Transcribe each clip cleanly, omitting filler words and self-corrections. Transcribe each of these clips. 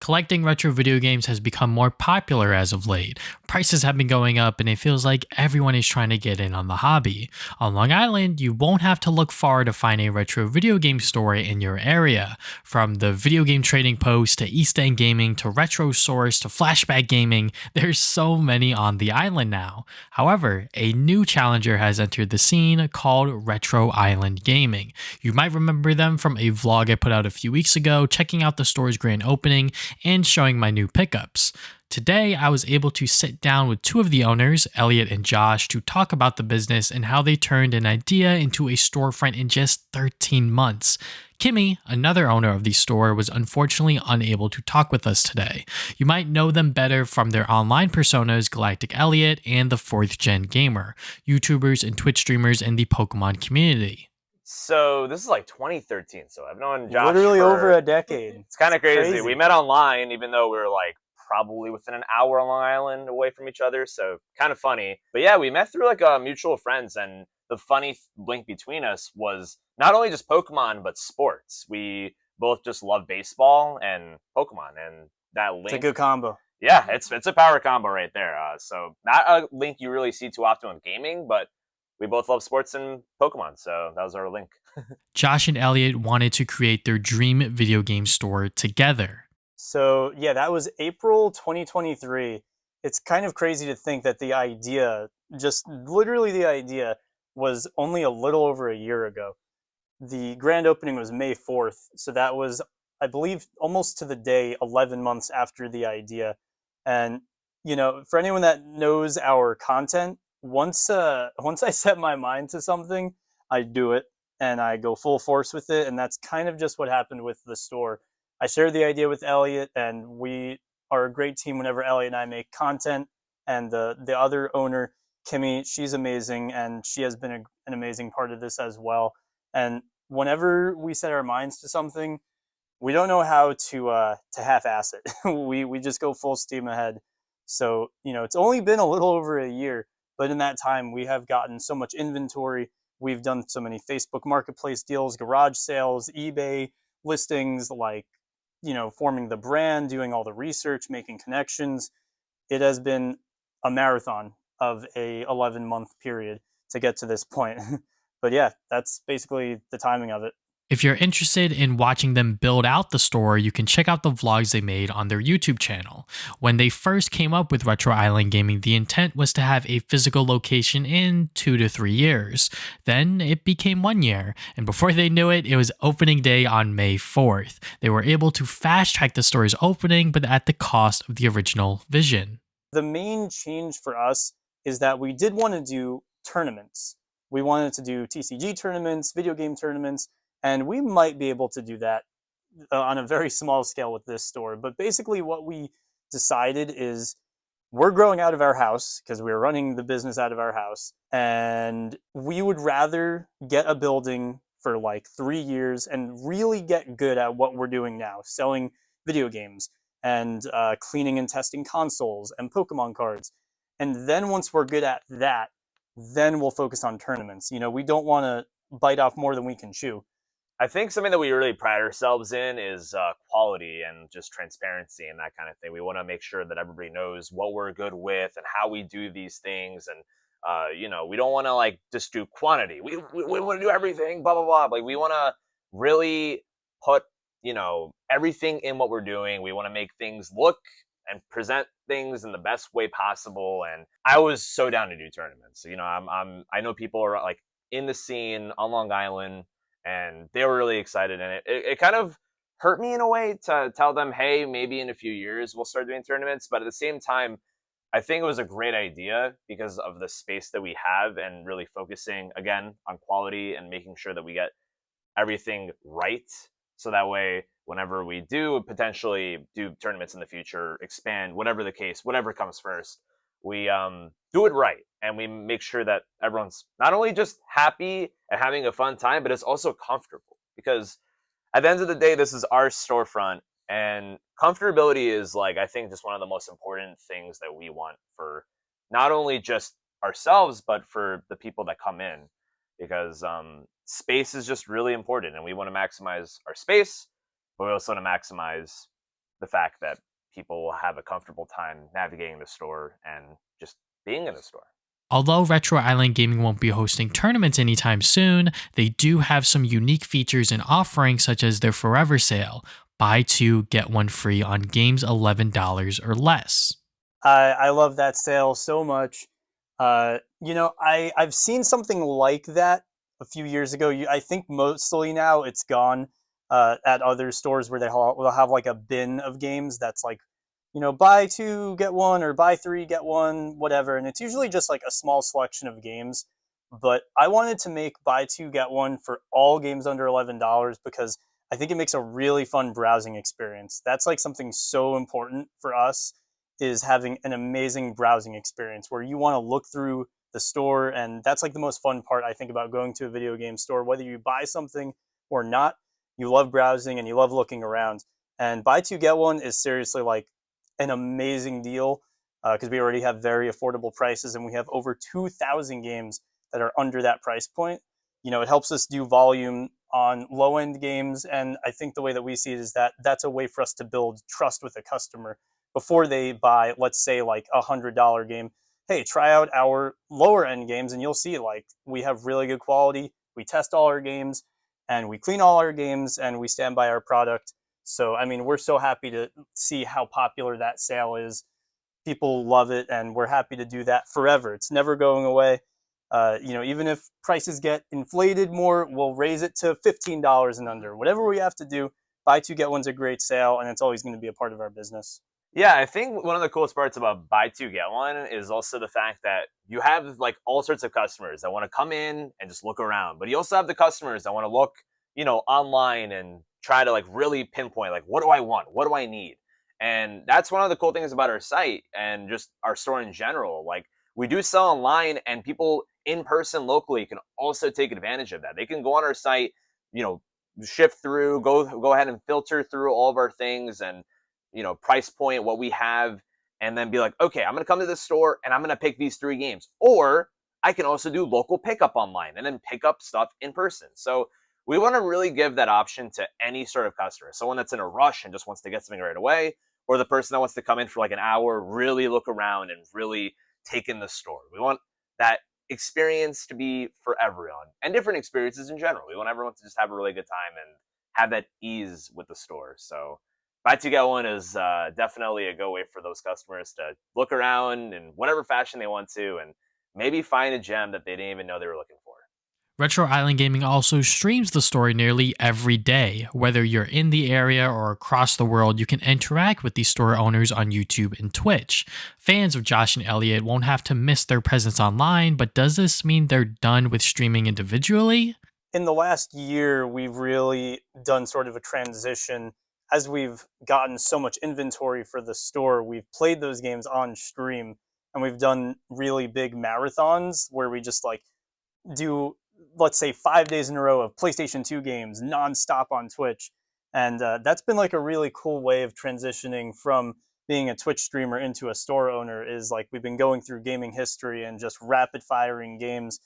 Collecting retro video games has become more popular as of late. Prices have been going up, and it feels like everyone is trying to get in on the hobby. On Long Island, you won't have to look far to find a retro video game store in your area. From the Video Game Trading Post to East End Gaming to Retro Source to Flashback Gaming, there's so many on the island now. However, a new challenger has entered the scene called Retro Island Gaming. You might remember them from a vlog I put out a few weeks ago, checking out the store's grand opening and showing my new pickups. Today, I was able to sit down with two of the owners, Elliot and Josh, to talk about the business and how they turned an idea into a storefront in just 13 months. Kimmy, another owner of the store, was unfortunately unable to talk with us today. You might know them better from their online personas Galactic Elliot and the 4th Gen Gamer, YouTubers and Twitch streamers in the Pokemon community. So this is like 2013. So I've known Josh literally over a decade. It's kind of crazy. We met online, even though we were like probably within an hour on Long Island away from each other. So kind of funny. But yeah, we met through like mutual friends, and the funny link between us was not only just Pokemon but sports. We both just love baseball and Pokemon, and that link. It's a good combo. Yeah, it's a power combo right there. So not a link you really see too often with gaming, but we both love sports and Pokemon, so that was our link. Josh and Elliot wanted to create their dream video game store together. So yeah, that was April 2023. It's kind of crazy to think that the idea, just literally the idea, was only a little over a year ago. The grand opening was May 4th, so that was, I believe, almost to the day 11 months after the idea. And, you know, for anyone that knows our content, once I set my mind to something, I do it and I go full force with it. And that's kind of just what happened with the store. I shared the idea with Elliot, and we are a great team whenever Elliot and I make content. And the other owner, Kimmy, she's amazing, and she has been an amazing part of this as well. And whenever we set our minds to something, we don't know how to half-ass it. we just go full steam ahead. So, you know, it's only been a little over a year. But in that time, we have gotten so much inventory. We've done so many Facebook Marketplace deals, garage sales, eBay listings, like, you know, forming the brand, doing all the research, making connections. It has been a marathon of a 11-month period to get to this point. But yeah, that's basically the timing of it. If you're interested in watching them build out the store, you can check out the vlogs they made on their YouTube channel. When they first came up with Retro Island Gaming, the intent was to have a physical location in 2 to 3 years. Then it became 1 year, and before they knew it, it was opening day on May 4th. They were able to fast track the store's opening, but at the cost of the original vision. The main change for us is that we did want to do tournaments. We wanted to do TCG tournaments, video game tournaments, and we might be able to do that on a very small scale with this store. But basically what we decided is we're growing out of our house because we're running the business out of our house. And we would rather get a building for like 3 years and really get good at what we're doing now, selling video games and cleaning and testing consoles and Pokemon cards. And then once we're good at that, then we'll focus on tournaments. You know, we don't want to bite off more than we can chew. I think something that we really pride ourselves in is quality and just transparency and that kind of thing. We want to make sure that everybody knows what we're good with and how we do these things. And, you know, we don't want to like just do quantity. We want to do everything, blah, blah, blah. Like we want to really put, you know, everything in what we're doing. We want to make things look and present things in the best way possible. And I was so down to do tournaments. You know, I know people are like in the scene on Long Island, and they were really excited, and it kind of hurt me in a way to tell them, hey, maybe in a few years we'll start doing tournaments. But at the same time, I think it was a great idea because of the space that we have and really focusing, again, on quality and making sure that we get everything right. So that way, whenever we do potentially do tournaments in the future, expand, whatever the case, whatever comes first, we do it right. And we make sure that everyone's not only just happy and having a fun time, but it's also comfortable. Because at the end of the day, this is our storefront. And comfortability is like, I think, just one of the most important things that we want for not only just ourselves, but for the people that come in. Because space is just really important. And we want to maximize our space, but we also want to maximize the fact that people will have a comfortable time navigating the store and just being in the store. Although Retro Island Gaming won't be hosting tournaments anytime soon, they do have some unique features and offerings such as their Forever Sale. Buy two, get one free on games $11 or less. I love that sale so much. I've seen something like that a few years ago. I think mostly now it's gone at other stores where will have like a bin of games that's like, buy two get one or buy three get one, whatever. And it's usually just like a small selection of games. But I wanted to make buy two get one for all games under $11 because I think it makes a really fun browsing experience. That's like something so important for us, is having an amazing browsing experience where you want to look through the store. And that's like the most fun part, I think, about going to a video game store. Whether you buy something or not, you love browsing and you love looking around. And buy two get one is seriously like an amazing deal because we already have very affordable prices and we have over 2,000 games that are under that price point. It helps us do volume on low end games. And I think the way that we see it is that that's a way for us to build trust with a customer before they buy, let's say, like $100 game. Hey, try out our lower end games and you'll see like we have really good quality. We test all our games and we clean all our games and we stand by our product. So, I mean, we're so happy to see how popular that sale is. People love it and we're happy to do that forever. It's never going away. Even if prices get inflated more, we'll raise it to $15 and under. Whatever we have to do, buy two get one's a great sale, and it's always going to be a part of our business. Yeah, I think one of the coolest parts about buy two get one is also the fact that you have like all sorts of customers that want to come in and just look around, but you also have the customers that want to look, online and try to like really pinpoint like what do I want, what do I need, and that's one of the cool things about our site and just our store in general. Like we do sell online, and people in person locally can also take advantage of that. They can go on our site, you know, shift through, go ahead and filter through all of our things and price point what we have, and then be like, okay, I'm gonna come to this store and I'm gonna pick these three games. Or I can also do local pickup online and then pick up stuff in person. So we want to really give that option to any sort of customer. Someone that's in a rush and just wants to get something right away, or the person that wants to come in for like an hour, really look around and really take in the store. We want that experience to be for everyone and different experiences in general. We want everyone to just have a really good time and have that ease with the store. So buy two get one is definitely a go way for those customers to look around in whatever fashion they want to and maybe find a gem that they didn't even know they were looking for. Retro Island Gaming also streams the story nearly every day. Whether you're in the area or across the world, you can interact with these store owners on YouTube and Twitch. Fans of Josh and Elliot won't have to miss their presence online, but does this mean they're done with streaming individually? In the last year, we've really done sort of a transition. As we've gotten so much inventory for the store, we've played those games on stream and we've done really big marathons where we just like do, let's say, 5 days in a row of PlayStation 2 games nonstop on Twitch. And that's been like a really cool way of transitioning from being a Twitch streamer into a store owner. Is like we've been going through gaming history and just rapid firing games.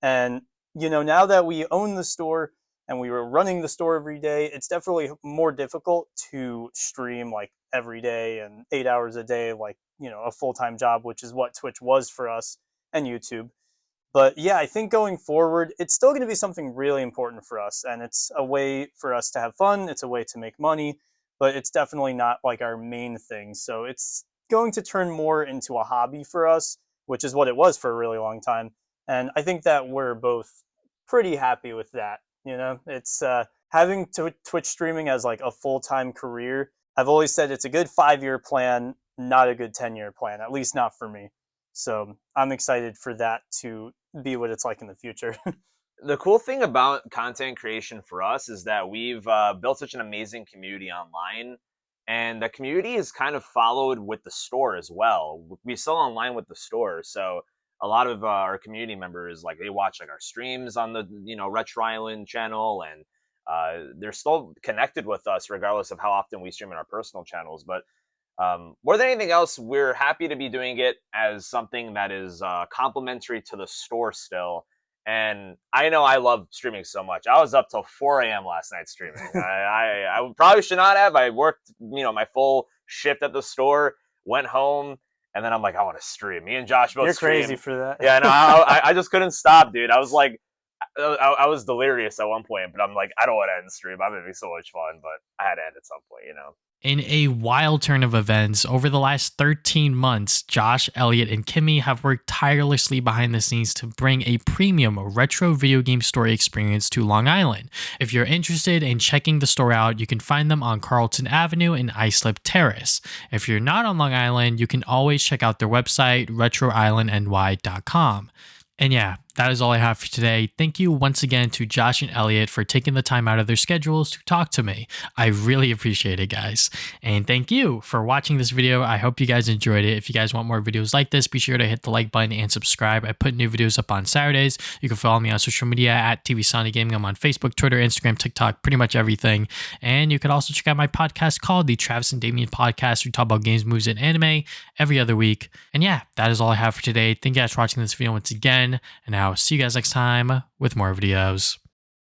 And, now that we own the store and we were running the store every day, it's definitely more difficult to stream like every day and 8 hours a day, like, a full time job, which is what Twitch was for us, and YouTube. But yeah, I think going forward, it's still going to be something really important for us. And it's a way for us to have fun. It's a way to make money, but it's definitely not like our main thing. So it's going to turn more into a hobby for us, which is what it was for a really long time. And I think that we're both pretty happy with that. It's having Twitch streaming as like a full time career. I've always said it's a good 5 year plan, not a good 10 year plan, at least not for me. So I'm excited for that to be what it's like in the future. The cool thing about content creation for us is that we've built such an amazing community online, and the community is kind of followed with the store as well. We sell online with the store, so a lot of our community members, like, they watch like our streams on the Retro Island channel, and they're still connected with us regardless of how often we stream in our personal channels. But more than anything else, we're happy to be doing it as something that is complementary to the store still, And I know I love streaming so much. I was up till 4 a.m. last night streaming. I probably should not have. I worked, my full shift at the store, went home, and then I'm like, I want to stream. Me and Josh both You're stream. crazy for that. Yeah, no, I just couldn't stop, dude. I was like, I was delirious at one point, but I'm like, I don't want to end the stream. I'm having so much fun, but I had to end at some point, In a wild turn of events, over the last 13 months, Josh, Elliot, and Kimmy have worked tirelessly behind the scenes to bring a premium retro video game story experience to Long Island. If you're interested in checking the store out, you can find them on Carlton Avenue and Islip Terrace. If you're not on Long Island, you can always check out their website, retroislandny.com. And yeah, that is all I have for today. Thank you once again to Josh and Elliot for taking the time out of their schedules to talk to me. I really appreciate it, guys. And thank you for watching this video. I hope you guys enjoyed it. If you guys want more videos like this, be sure to hit the like button and subscribe. I put new videos up on Saturdays. You can follow me on social media at TV Sonic Gaming. I'm on Facebook, Twitter, Instagram, TikTok, pretty much everything. And you can also check out my podcast called the Travis and Damien Podcast. We talk about games, movies, and anime every other week. And yeah, that is all I have for today. Thank you guys for watching this video once again. And I'll see you guys next time with more videos.